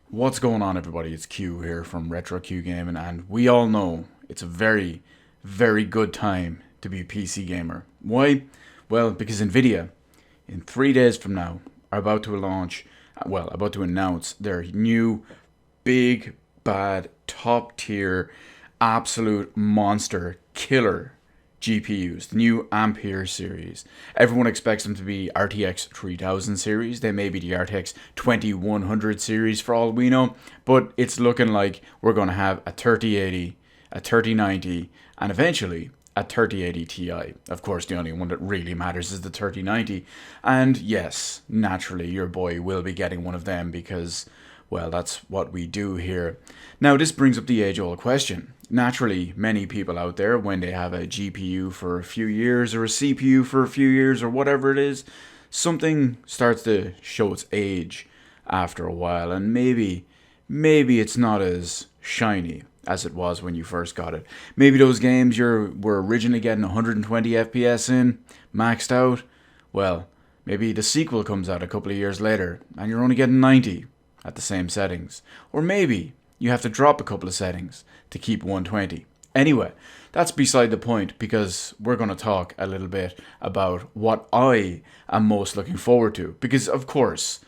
What's going on, everybody? It's Q here from Retro Q Gaming, and we all know it's a very, very good time to be a PC gamer. Why? Well, because Nvidia, in 3 days from now, are about to about to announce their new, big, bad, top tier, absolute monster killer GPUs, the new Ampere series. Everyone expects them to be RTX 3000 series. They may be the RTX 2100 series for all we know, but it's looking like we're going to have a 3080, a 3090, and eventually a 3080 Ti. Of course, the only one that really matters is the 3090. And yes, naturally, your boy will be getting one of them because, well, that's what we do here. Now, this brings up the age-old question. Naturally, many people out there, when they have a GPU for a few years or a CPU for a few years or whatever it is, something starts to show its age after a while, and maybe it's not as shiny as it was when you first got it. Maybe those games were originally getting 120 FPS in, maxed out, well, maybe the sequel comes out a couple of years later and you're only getting 90 at the same settings. Or maybe you have to drop a couple of settings to keep 120. Anyway, that's beside the point because we're going to talk a little bit about what I am most looking forward to. Because of course,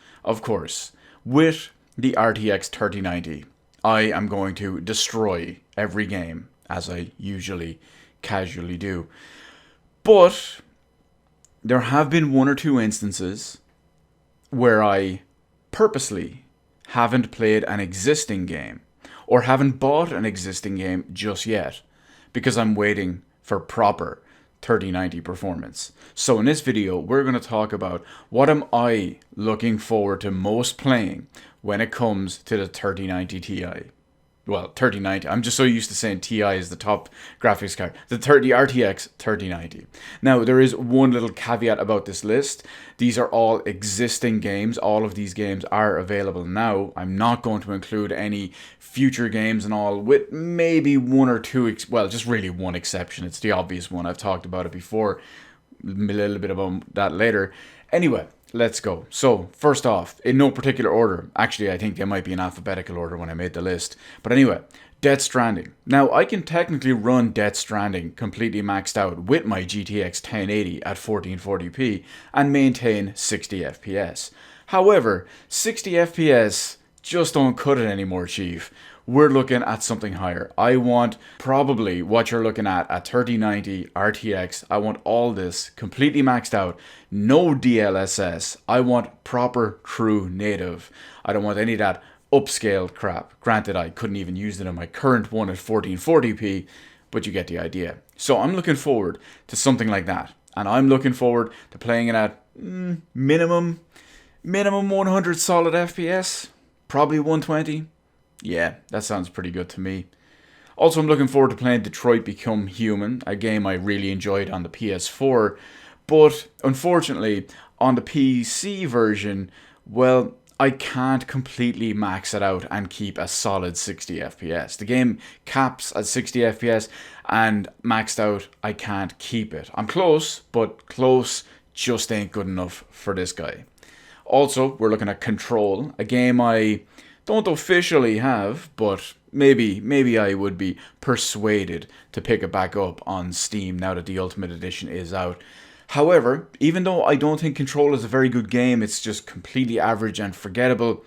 with the RTX 3090, I am going to destroy every game as I usually casually do. But there have been one or two instances where I purposely haven't played an existing game or haven't bought an existing game just yet because I'm waiting for proper 3090 performance. So in this video, we're going to talk about what am I looking forward to most playing when it comes to the 3090 Ti. Well, 3090. I'm just so used to saying Ti is the top graphics card. The RTX 3090. Now, there is one little caveat about this list. These are all existing games. All of these games are available now. I'm not going to include any future games and all, with maybe one or two, just really one exception. It's the obvious one. I've talked about it before. A little bit about that later. Anyway, let's go. So, first off, in no particular order. Actually, I think they might be in alphabetical order when I made the list. But anyway, Death Stranding. Now, I can technically run Death Stranding completely maxed out with my GTX 1080 at 1440p and maintain 60 FPS. However, 60 FPS just don't cut it anymore, Chief. We're looking at something higher. I want probably what you're looking at a 3090 RTX. I want all this completely maxed out. No DLSS. I want proper true native. I don't want any of that upscaled crap. Granted, I couldn't even use it on my current one at 1440p, but you get the idea. So I'm looking forward to something like that. And I'm looking forward to playing it at minimum 100 solid FPS. Probably 120. Yeah, that sounds pretty good to me. Also, I'm looking forward to playing Detroit Become Human, a game I really enjoyed on the PS4. But unfortunately, on the PC version, well, I can't completely max it out and keep a solid 60 FPS. The game caps at 60 FPS, and maxed out, I can't keep it. I'm close, but close just ain't good enough for this guy. Also, we're looking at Control, a game I don't officially have, but maybe I would be persuaded to pick it back up on Steam now that the Ultimate Edition is out. However, even though I don't think Control is a very good game, it's just completely average and forgettable,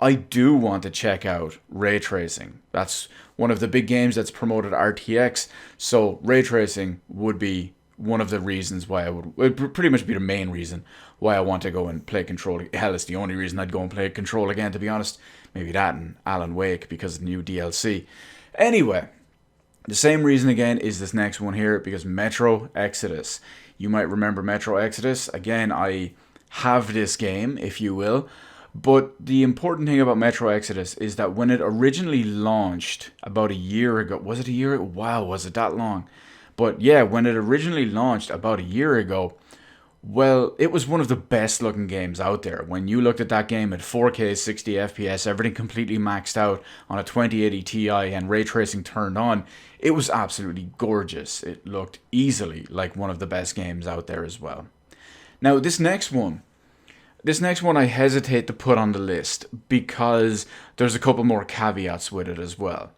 I do want to check out ray tracing. That's one of the big games that's promoted RTX, so ray tracing would be one of the reasons why it would pretty much be the main reason why I want to go and play Control. Hell, it's the only reason I'd go and play Control again, to be honest. Maybe that and Alan Wake because of the new DLC. Anyway, the same reason again is this next one here, because Metro Exodus. You might remember Metro Exodus. Again, I have this game, if you will. But the important thing about Metro Exodus is that when it originally launched about a year ago, was it a year? Wow, was it that long? But yeah, when it originally launched about a year ago, well, it was one of the best looking games out there. When you looked at that game at 4K 60 FPS, everything completely maxed out on a 2080 Ti and ray tracing turned on, it was absolutely gorgeous. It looked easily like one of the best games out there as well. Now, this next one, This next one I hesitate to put on the list because there's a couple more caveats with it as well.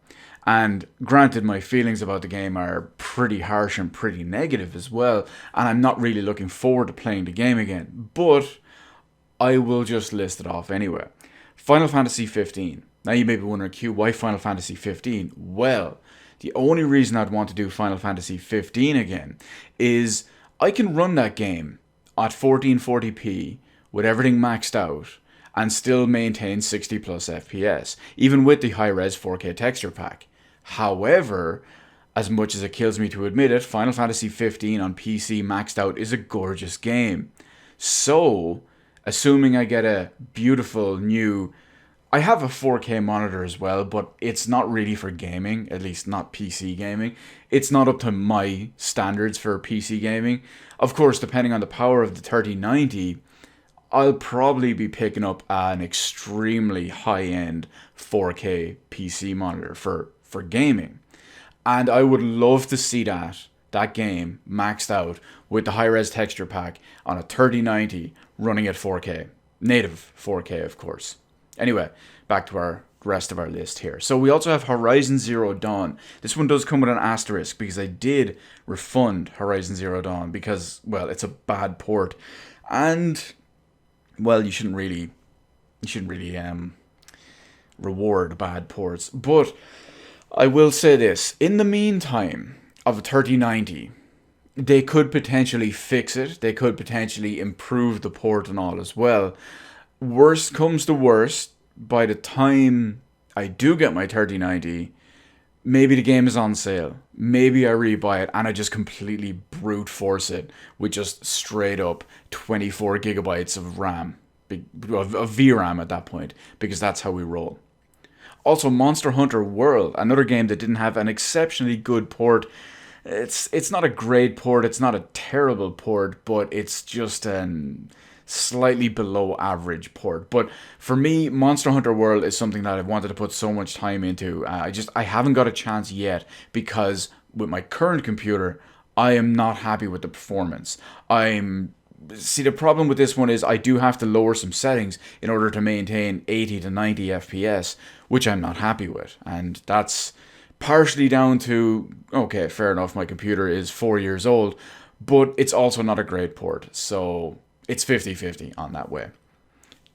And granted, my feelings about the game are pretty harsh and pretty negative as well, and I'm not really looking forward to playing the game again. But I will just list it off anyway. Final Fantasy 15. Now you may be wondering, Q, why Final Fantasy 15? Well, the only reason I'd want to do Final Fantasy 15 again is I can run that game at 1440p with everything maxed out and still maintain 60 plus FPS, even with the high-res 4K texture pack. However, as much as it kills me to admit it, Final Fantasy 15 on PC maxed out is a gorgeous game. So, assuming I get a beautiful new... I have a 4K monitor as well, but it's not really for gaming, at least not PC gaming. It's not up to my standards for PC gaming. Of course, depending on the power of the 3090, I'll probably be picking up an extremely high-end 4K PC monitor for gaming. And I would love to see that game maxed out with the high-res texture pack on a 3090 running at 4K. Native 4K, of course. Anyway, back to our rest of our list here. So we also have Horizon Zero Dawn. This one does come with an asterisk because I did refund Horizon Zero Dawn because, well, it's a bad port. And, well, you shouldn't really reward bad ports. But I will say this. In the meantime of a 3090, they could potentially fix it. They could potentially improve the port and all as well. Worst comes to worst, by the time I do get my 3090, maybe the game is on sale. Maybe I rebuy it and I just completely brute force it with just straight up 24 gigabytes of RAM, of VRAM at that point, because that's how we roll. Also, Monster Hunter World, another game that didn't have an exceptionally good port. It's not a great port, it's not a terrible port, but it's just an slightly below average port. But for me, Monster Hunter World is something that I've wanted to put so much time into. I haven't got a chance yet because with my current computer, I am not happy with the performance. See, the problem with this one is I do have to lower some settings in order to maintain 80 to 90 FPS, which I'm not happy with. And that's partially down to, okay, fair enough, my computer is 4 years old, but it's also not a great port. So it's 50-50 on that way.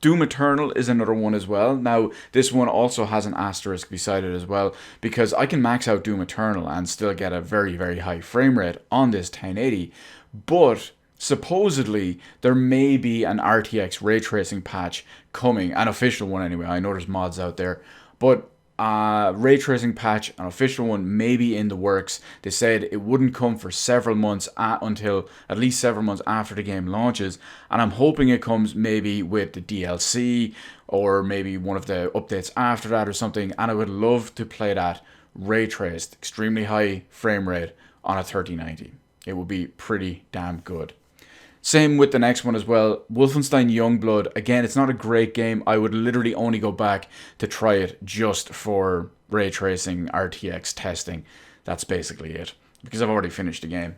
Doom Eternal is another one as well. Now, this one also has an asterisk beside it as well, because I can max out Doom Eternal and still get a very, very high frame rate on this 1080, but supposedly there may be an RTX ray tracing patch coming, an official one anyway. I know there's mods out there, but ray tracing patch, an official one, may be in the works. They said it wouldn't come for several months until at least several months after the game launches, and I'm hoping it comes maybe with the DLC or maybe one of the updates after that or something, and I would love to play that ray traced, extremely high frame rate on a 3090. It would be pretty damn good. Same with the next one as well, Wolfenstein Youngblood. Again, it's not a great game. I would literally only go back to try it just for ray tracing, RTX testing. That's basically it, because I've already finished the game.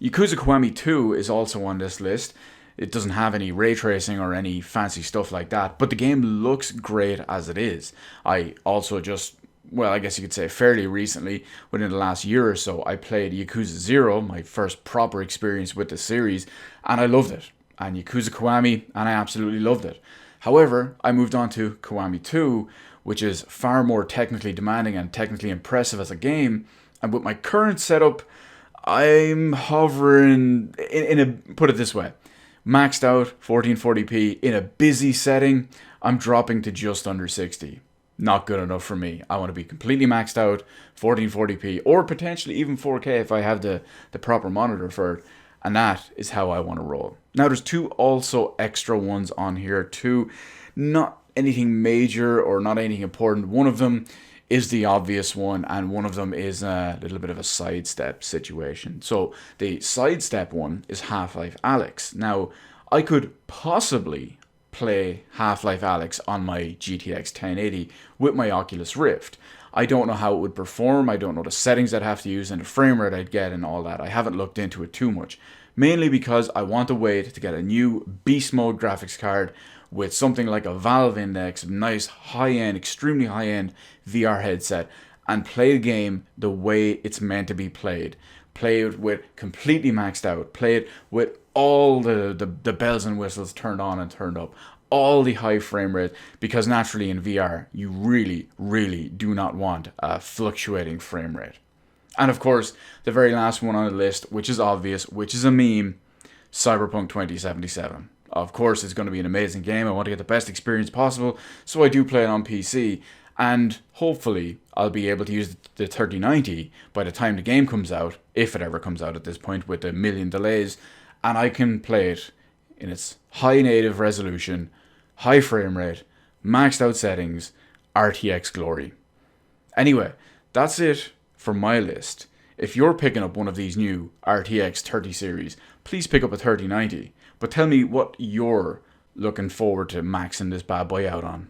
Yakuza Kiwami 2 is also on this list. It doesn't have any ray tracing or any fancy stuff like that, but the game looks great as it is. I also just, well, I guess you could say fairly recently, within the last year or so, I played Yakuza 0, my first proper experience with the series, and I loved it. And Yakuza Kiwami, and I absolutely loved it. However, I moved on to Kiwami 2, which is far more technically demanding and technically impressive as a game, and with my current setup, I'm hovering, put it this way, maxed out 1440p in a busy setting, I'm dropping to just under 60. Not good enough for me. I want to be completely maxed out, 1440p, or potentially even 4K if I have the proper monitor for it. And that is how I want to roll. Now, there's two also extra ones on here too. Not anything major or not anything important. One of them is the obvious one, and one of them is a little bit of a sidestep situation. So the sidestep one is HalfLife Alyx. Now, I could possibly play HalfLife Alyx on my GTX 1080 with my Oculus Rift. I don't know how it would perform, I don't know the settings I'd have to use and the frame rate I'd get and all that. I haven't looked into it too much. Mainly because I want to wait to get a new beast mode graphics card with something like a Valve Index, nice high-end, extremely high-end VR headset, and play the game the way it's meant to be played. Play it with completely maxed out. Play it with all the bells and whistles turned on and turned up. All the high frame rate, because naturally in VR, you really, really do not want a fluctuating frame rate. And of course, the very last one on the list, which is obvious, which is a meme, Cyberpunk 2077. Of course, it's going to be an amazing game. I want to get the best experience possible, so I do play it on PC. And hopefully, I'll be able to use the 3090 by the time the game comes out, if it ever comes out at this point with a million delays, and I can play it in its high native resolution, high frame rate, maxed out settings, RTX glory. Anyway, that's it for my list. If you're picking up one of these new RTX 30 series, please pick up a 3090. But tell me what you're looking forward to maxing this bad boy out on.